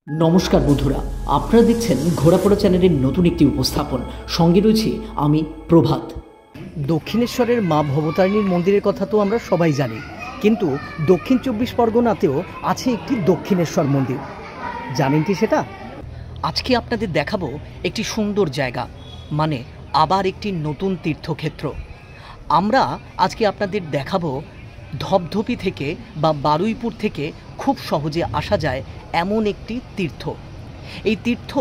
নমস্কার বন্ধুরা, আপনারা দেখছেন ঘোরাপড়া চ্যানেলের নতুন একটি উপস্থাপন। সঙ্গে রয়েছি আমি প্রভাত। দক্ষিণেশ্বরের মা ভবতারিণীর মন্দিরের কথা তো আমরা সবাই জানি, কিন্তু দক্ষিণ 24 পরগনাতেও আছে একটি দক্ষিণেশ্বর মন্দির। জানেন কি সেটা? আজকে আপনাদের দেখাবো একটি সুন্দর জায়গা, মানে আবার একটি নতুন তীর্থক্ষেত্র। আমরা আজকে আপনাদের দেখাবো ধপধপি থেকে বা বারুইপুর থেকে খুব সহজে আসা যায় এমন একটি তীর্থ। এই তীর্থ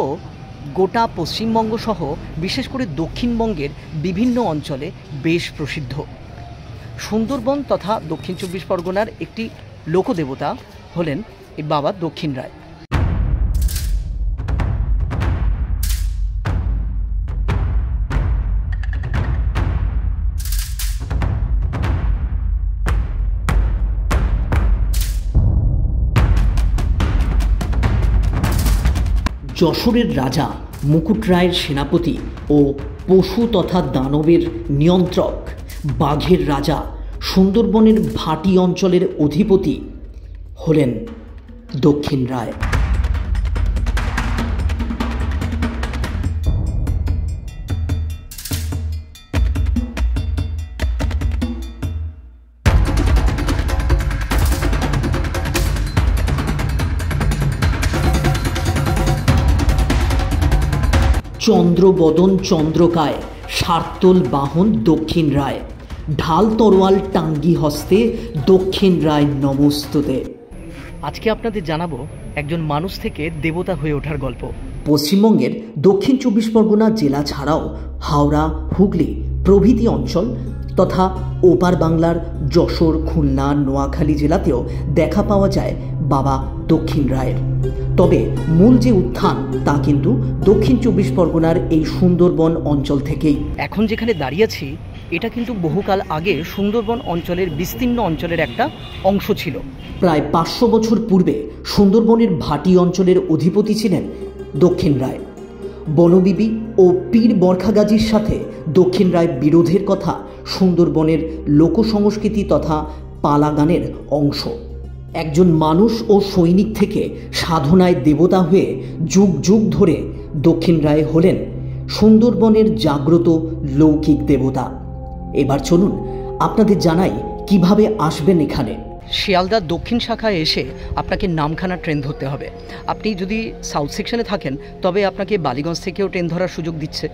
গোটা পশ্চিমবঙ্গ সহ বিশেষ করে দক্ষিণবঙ্গের বিভিন্ন অঞ্চলে বেশ প্রসিদ্ধ। সুন্দরবন তথা দক্ষিণ 24 পরগনার একটি লোকদেবতা হলেন এই বাবা দক্ষিণ রায়। যশোরের রাজা মুকুট রায়ের সেনাপতি ও পশু তথা দানবের নিয়ন্ত্রক, বাঘের রাজা, সুন্দরবনের ভাটি অঞ্চলের অধিপতি হলেন দক্ষিণ রায়। চন্দ্রবদন চন্দ্রকায়, সার্তল বাহন দক্ষিণ রায়, ঢাল তরোয়াল টাঙ্গি হস্তে দক্ষিণ রায় নমস্তুতে। আজকে আপনাদের জানাবো একজন মানুষ থেকে দেবতা হয়ে ওঠার গল্প। পশ্চিমবঙ্গের দক্ষিণ 24 পরগনা জেলা ছাড়াও হাওড়া, হুগলি প্রভৃতি অঞ্চল তথা ওপার বাংলার যশোর, খুলনা, নোয়াখালী জেলাতেও দেখা পাওয়া যায় বাবা দক্ষিণ রায়ের। তবে মূল যে উত্থান তা কিন্তু দক্ষিণ 24 পরগনার এই সুন্দরবন অঞ্চল থেকেই। এখন যেখানে দাঁড়িয়েছি এটা কিন্তু বহুকাল আগে সুন্দরবন অঞ্চলের বিস্তীর্ণ অঞ্চলের একটা অংশ ছিল। প্রায় 500 বছর পূর্বে সুন্দরবনের ভাটি অঞ্চলের অধিপতি ছিলেন দক্ষিণ রায়। বনবিবি ও পীর বরখাগাজীর সাথে দক্ষিণ রায় বিরোধের কথা সুন্দরবনের লোকসংস্কৃতি তথা পালা গানের অংশ। একজন মানুষ ও সৈনিক থেকে সাধনায় দেবতা হয়ে যুগ যুগ ধরে দক্ষিণ রায় হলেন সুন্দরবনের জাগ্রত লৌকিক দেবতা। এবার চলুন আপনাদের জানাই কিভাবে আসবেন এখানে। শিয়ালদার দক্ষিণ শাখায় এসে আপনাকে নামখানা ট্রেন ধরতে হবে। আপনি যদি সাউথ সেকশনে থাকেন তবে আপনাকে বালিগঞ্জ থেকেও ট্রেন ধরার সুযোগ দিচ্ছে।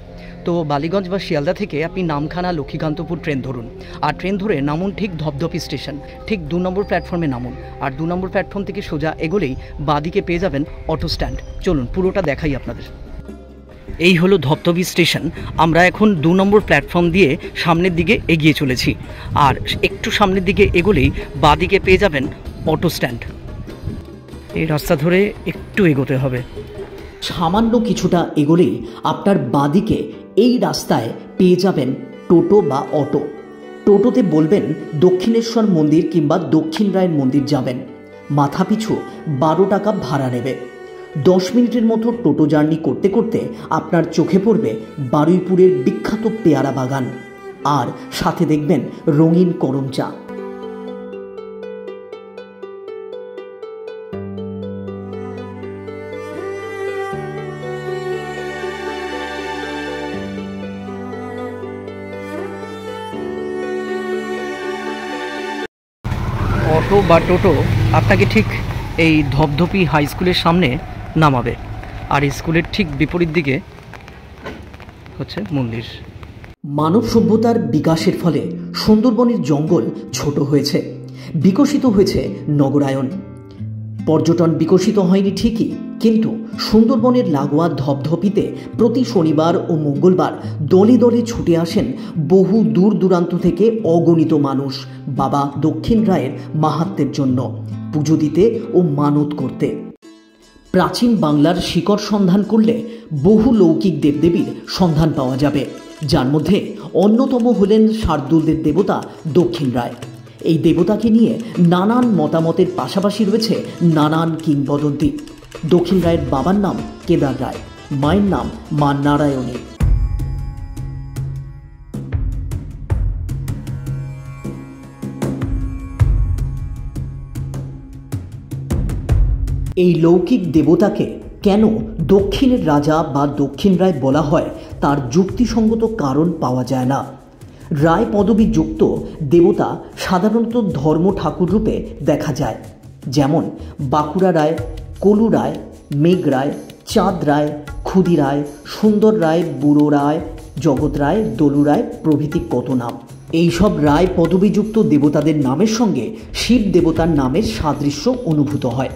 তো বালিগঞ্জ বা শিয়ালদা থেকে আপনি নামখানা, লক্ষ্মীকান্তপুর ট্রেন ধরুন, আর ট্রেন ধরে নামুন ঠিক ধপধপি স্টেশন, ঠিক 2 নম্বর প্ল্যাটফর্মে নামুন, আর 2 নম্বর প্ল্যাটফর্ম থেকে সোজা এগোলেই বাঁদিকে পেয়ে যাবেন অটো স্ট্যান্ড। চলুন পুরোটা দেখাই আপনাদের। এই হলো ধপধপি স্টেশন। আমরা এখন 2 নম্বর প্ল্যাটফর্ম দিয়ে সামনের দিকে এগিয়ে চলেছি, আর একটু সামনের দিকে এগোলেই বাঁদিকে পেয়ে যাবেন অটো স্ট্যান্ড। এই রাস্তা ধরে একটু এগোতে হবে। সামান্য কিছুটা এগোলেই আপনার বাঁদিকে এই রাস্তায় পেয়ে যাবেন টোটো বা অটো। টোটোতে বলবেন দক্ষিণেশ্বর মন্দির কিংবা দক্ষিণ রায়ের মন্দির যাবেন। মাথাপিছু 12 টাকা ভাড়া নেবে। 10 মিনিটের মতো টোটো জার্নি করতে করতে আপনার চোখে পড়বে বারুইপুরের বিখ্যাত পেয়ারা বাগান, আর সাথে দেখবেন রঙিন করম চা। অটো বা টোটো আপনাকে ঠিক এই ধপধপি হাই স্কুলের সামনে নামাবে, আর স্কুলের ঠিক বিপরীত দিকে হচ্ছে মন্দির। মানব সভ্যতার বিকাশের ফলে সুন্দরবনের জঙ্গল ছোট হয়েছে, বিকশিত হয়েছে নগরায়ন। পর্যটন বিকশিত হয়নি ঠিকই, কিন্তু সুন্দরবনের লাগোয়া ধপধপিতে প্রতি শনিবার ও মঙ্গলবার দলে দলে ছুটে আসেন বহু দূর দূরান্ত থেকে অগণিত মানুষ বাবা দক্ষিণ রায়ের মাহাত্ম্যের জন্য পুজো দিতে ও মানত করতে। প্রাচীন বাংলার শিকড় সন্ধান করলে বহু লৌকিক দেবদেবীর সন্ধান পাওয়া যাবে, যার মধ্যে অন্যতম হলেন শার্দুলদের দেবতা দক্ষিণ রায়। এই দেবতাকে নিয়ে নানান মতামতের পাশাপাশি রয়েছে নানান কিংবদন্তি। দক্ষিণ রায়ের বাবার নাম কেদার রায়, মায়ের নাম মা নারায়ণী। এই লৌকিক দেবতাকে কেন দক্ষিণের রাজা বা দক্ষিণ রায় বলা হয় তার যুক্তিসঙ্গত কারণ পাওয়া যায় না। রায় পদবীযুক্ত দেবতা সাধারণত ধর্ম ঠাকুর রূপে দেখা যায়, যেমন বাঁকুড়া রায়, কলু রায়, মেঘ রায়, চাঁদ রায়, ক্ষুদি রায়, সুন্দর রায়, বুড়ো রায়, জগৎ রায়, দলু রায় প্রভৃতি কত নাম। এইসব রায় পদবীযুক্ত দেবতাদের নামের সঙ্গে শিব দেবতার নামের সাদৃশ্য অনুভূত হয়।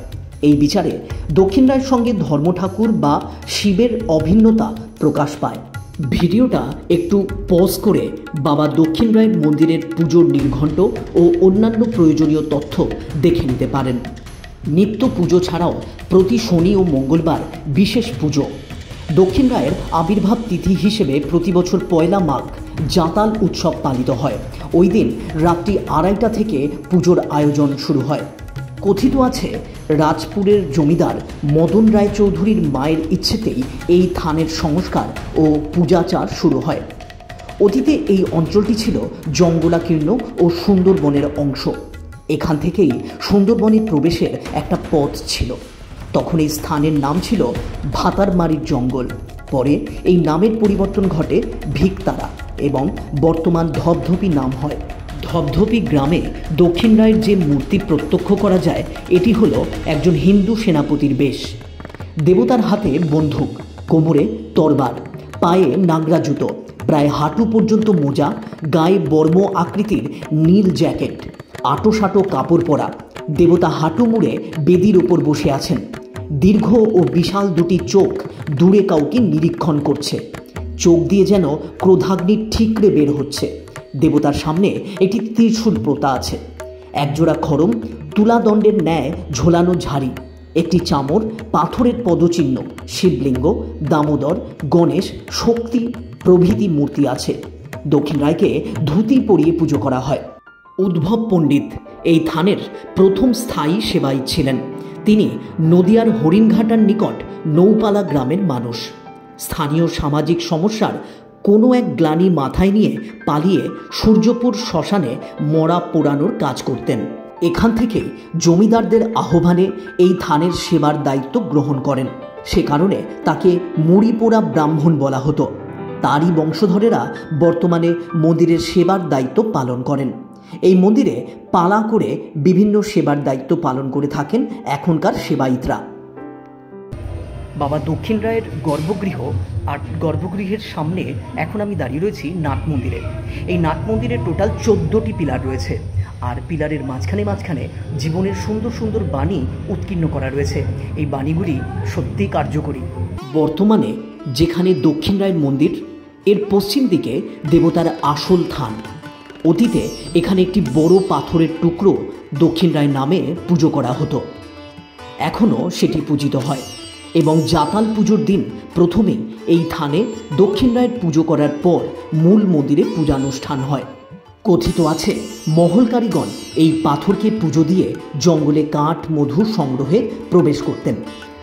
এই বিচারে দক্ষিণ রায়ের সঙ্গে ধর্ম ঠাকুর বা শিবের অভিন্নতা প্রকাশ পায়। ভিডিওটা একটু পজ করে বাবা দক্ষিণ রায়ের মন্দিরের পুজোর নির্ঘণ্ট ও অন্যান্য প্রয়োজনীয় তথ্য দেখে নিতে পারেন। নিত্য পুজো ছাড়াও প্রতি শনি ও মঙ্গলবার বিশেষ পুজো। দক্ষিণ রায়ের আবির্ভাব তিথি হিসেবে প্রতি বছর 1 মাঘ জাতাল উৎসব পালিত হয়। ওই দিন রাত্রি 2:30 থেকে পুজোর আয়োজন শুরু হয়। কথিত আছে রাজপুরের জমিদার মদন রায়চৌধুরীর মায়ের ইচ্ছেতেই এই থানের সংস্কার ও পূজাচার শুরু হয়। অতীতে এই অঞ্চলটি ছিল জঙ্গলাকীর্ণ ও সুন্দরবনের অংশ। এখান থেকেই সুন্দরবনে প্রবেশের একটা পথ ছিল। তখন এই স্থানের নাম ছিল ভাতারমারির জঙ্গল। পরে এই নামের পরিবর্তন ঘটে ভিকতারা এবং বর্তমান ধপধপি নাম হয়। ধপধপি গ্রামে দক্ষিণ রায়ের যে মূর্তি প্রত্যক্ষ করা যায় এটি হলো একজন হিন্দু সেনাপতির বেশ। দেবতার হাতে বন্দুক, কোমরে তরবার, পায়ে নাগরা জুতো, প্রায় হাঁটু পর্যন্ত মোজা, গায়ে বর্ম আকৃতির নীল জ্যাকেট, আটোসাটো কাপড় পরা। দেবতা হাঁটু মুড়ে বেদির ওপর বসে আছেন। দীর্ঘ ও বিশাল দুটি চোখ দূরে কাউকে নিরীক্ষণ করছে। চোখ দিয়ে যেন ক্রোধাগ্নি ঠিকরে বের হচ্ছে। দেবতার সামনে একটি ত্রিশূল পোতা আছে। একজোড়া খড়ম, তুলাদণ্ডের ন্যায় ঝোলানো ঝাড়ি, একটি চামর, পাথরের পদচিহ্ন, শিবলিঙ্গ, দামোদর, গণেশ, শক্তি প্রভৃতি মূর্তি আছে। দক্ষিণ রায়কে ধুতি পরিয়ে পুজো করা হয়। উদ্ভব পণ্ডিত এই থানের প্রথম স্থায়ী সেবায়িত ছিলেন। তিনি নদিয়ার হরিণঘাটার নিকট নৌপালা গ্রামের মানুষ। স্থানীয় সামাজিক সমস্যার কোনো এক গ্লানি মাথায় নিয়ে পালিয়ে সূর্যপুর শ্মশানে মরা পোড়ানোর কাজ করতেন। এখান থেকে জমিদারদের আহ্বানে এই থানের সেবার দায়িত্ব গ্রহণ করেন। সে কারণে তাকে মুড়ি পোড়া ব্রাহ্মণ বলা হতো। তারই বংশধরেরা বর্তমানে মন্দিরের সেবার দায়িত্ব পালন করেন। এই মন্দিরে পালা করে বিভিন্ন সেবার দায়িত্ব পালন করে থাকেন এখনকার সেবায়িতরা। বাবা দক্ষিণ রায়ের গর্ভগৃহ আর গর্ভগৃহের সামনে এখন আমি দাঁড়িয়ে রয়েছি নাট মন্দিরে। এই নাট মন্দিরে টোটাল 14টি পিলার রয়েছে, আর পিলারের মাঝখানে জীবনের সুন্দর সুন্দর বাণী উৎকীর্ণ করা রয়েছে। এই বাণীগুলি সত্যিই কার্যকরী। বর্তমানে যেখানে দক্ষিণ রায়ের মন্দির, এর পশ্চিম দিকে দেবতার আসল থান। অতীতে এখানে একটি বড় পাথরের টুকরো দক্ষিণ রায় নামে পুজো করা হতো। এখনও সেটি পূজিত হয় এবং জাতাল পুজোর দিন প্রথমেই এই থানে দক্ষিণ রায়ের পুজো করার পর মূল মন্দিরে পূজানুষ্ঠান হয়। কথিত আছে মহলকারীগণ এই পাথরকে পুজো দিয়ে জঙ্গলে কাঠ মধু সংগ্রহে প্রবেশ করতেন।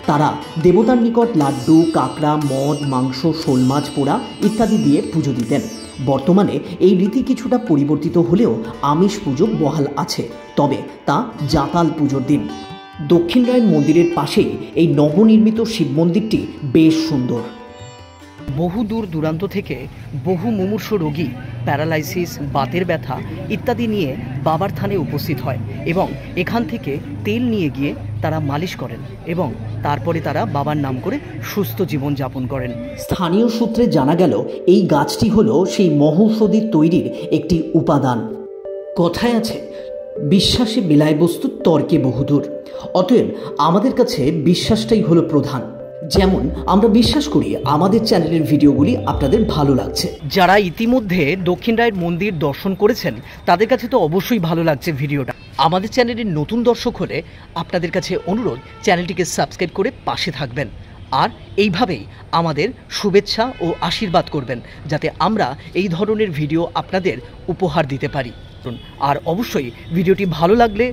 তারা দেবতার নিকট লাড্ডু, কাঁকড়া, মদ, মাংস, শোল মাছ পোড়া ইত্যাদি দিয়ে পুজো দিতেন। বর্তমানে এই রীতি কিছুটা পরিবর্তিত হলেও আমিষ পুজো বহাল আছে, তবে তা জাতাল পুজোর দিন। দক্ষিণ রায়ের মন্দিরের পাশেই এই নবনির্মিত শিব মন্দিরটি বেশ সুন্দর। বহু দূর দূরান্ত থেকে বহু মুমূর্ষ রোগী প্যারালাইসিস, বাতের ব্যথা ইত্যাদি নিয়ে বাবার থানে উপস্থিত হয় এবং এখান থেকে তেল নিয়ে গিয়ে তারা মালিশ করেন এবং তারপরে তারা বাবার নাম করে সুস্থ জীবন যাপন করেন। স্থানীয় সূত্রে জানা গেল এই গাছটি হলো সেই মহৌষধি তৈরির একটি উপাদান। কথায় আছে বিশ্বাসে মেলায় বস্তু, তর্কে বহুদূর। অতএব আমাদের কাছে বিশ্বাসটাই হলো প্রধান। যেমন আমরা বিশ্বাস করি আমাদের চ্যানেলের ভিডিওগুলি আপনাদের ভালো লাগছে। যারা ইতিমধ্যে দক্ষিণ রায়ের মন্দির দর্শন করেছেন তাদের কাছে তো অবশ্যই ভালো লাগছে ভিডিওটা। আমাদের চ্যানেলের নতুন দর্শক হলে আপনাদের কাছে অনুরোধ, চ্যানেলটিকে সাবস্ক্রাইব করে পাশে থাকবেন আর এইভাবেই আমাদের শুভেচ্ছা ও আশীর্বাদ করবেন, যাতে আমরা এই ধরনের ভিডিও আপনাদের উপহার দিতে পারি। আর অবশ্যই ভিডিওটি ভালো লাগলে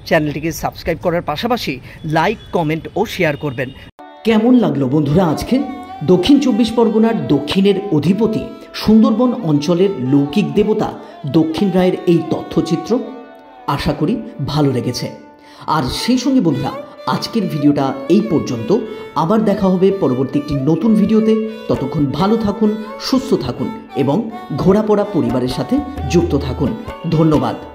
চ্যানেলটিকে সাবস্ক্রাইব করার পাশাপাশি লাইক, কমেন্ট ও শেয়ার করবেন। কেমন লাগলো বন্ধুরা আজকে দক্ষিণ 24 পরগনার দক্ষিণের অধিপতি সুন্দরবন অঞ্চলের লৌকিক দেবতা দক্ষিণ রায়ের এই তথ্যচিত্র? আশা করি ভালো লেগেছে। আর সেই সঙ্গে বন্ধুরা আজকের ভিডিওটা এই পর্যন্ত। আবার দেখা হবে পরবর্তী একটি নতুন ভিডিওতে। ততক্ষণ ভালো থাকুন, সুস্থ থাকুন এবং ঘোরাপড়া পরিবারের সাথে যুক্ত থাকুন। ধন্যবাদ।